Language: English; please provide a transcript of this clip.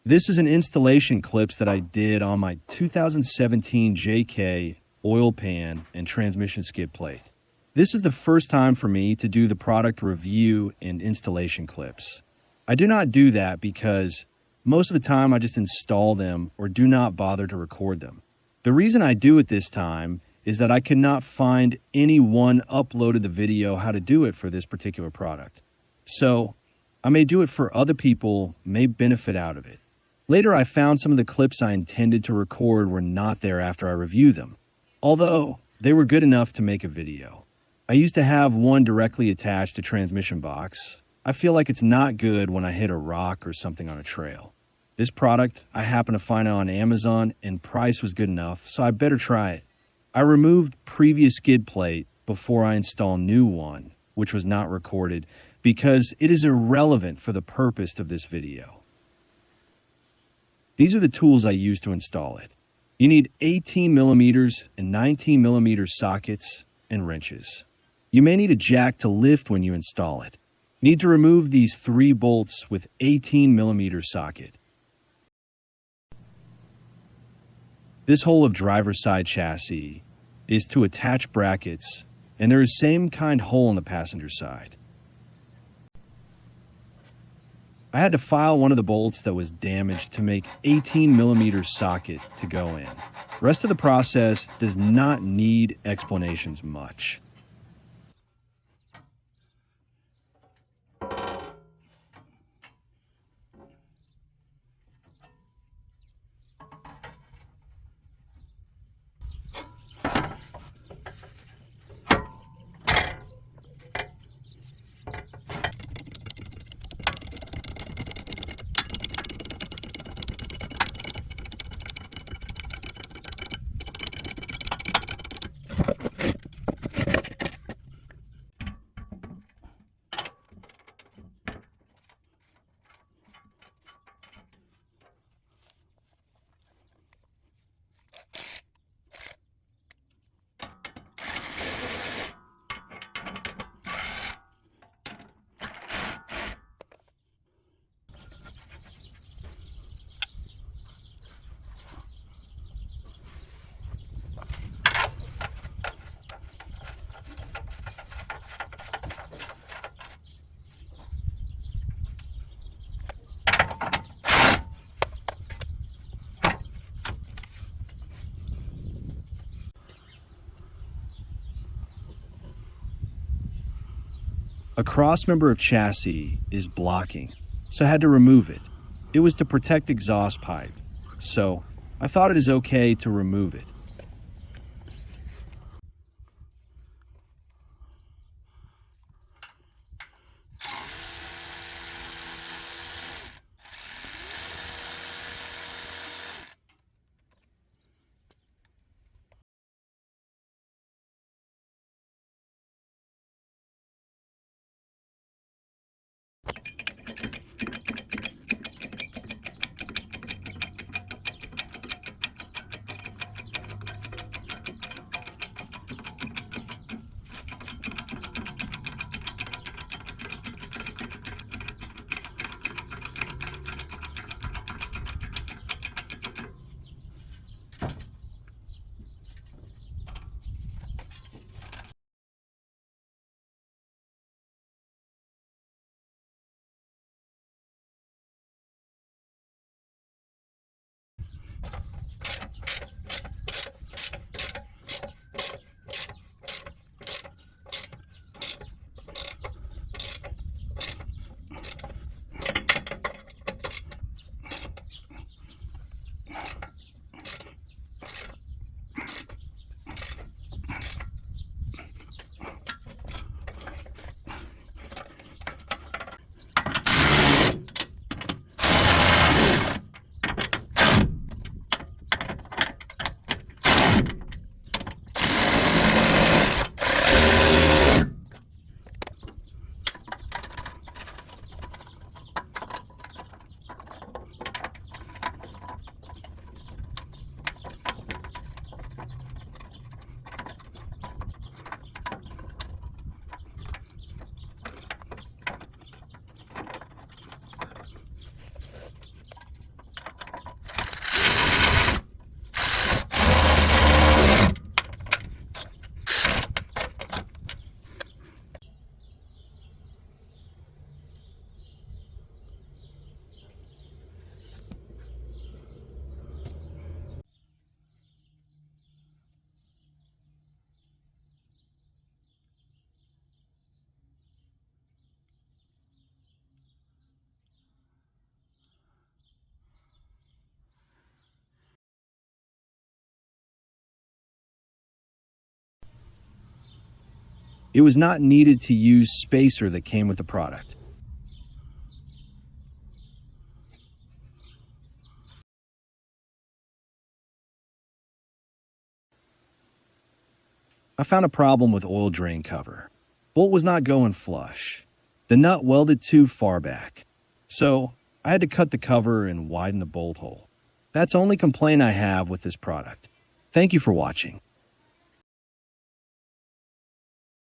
This is an installation clips that I did on my 2017 JK oil pan and transmission skid plate. This is the first time for me to do the product review and installation clips. I do not do that because most of the time I just install them or do not bother to record them. The reason I do it this time is that I could not find anyone uploaded the video how to do it for this particular product. So I may do it for other people, may benefit out of it. Later, I found some of the clips I intended to record were not there after I reviewed them, although they were good enough to make a video. I used to have one directly attached to transmission box. I feel like it's not good when I hit a rock or something on a trail. This product, I happened to find it on Amazon and price was good enough, so I better try it. I removed previous skid plate before I install new one, which was not recorded, because it is irrelevant for the purpose of this video. These are the tools I use to install it. You need 18 millimeters and 19 millimeter sockets and wrenches. You may need a jack to lift when you install it. Need to remove these 3 bolts with 18 millimeter socket. This hole of driver's side chassis is to attach brackets, and there is same kind hole on the passenger side. I had to file one of the bolts that was damaged to make 18 millimeter socket to go in. The rest of the process does not need explanations much. A crossmember of chassis is blocking, so I had to remove it. It was to protect exhaust pipe, so I thought it is okay to remove it. It was not needed to use spacer that came with the product. I found a problem with oil drain cover. Bolt was not going flush. The nut welded too far back. So I had to cut the cover and widen the bolt hole. That's the only complaint I have with this product. Thank you for watching.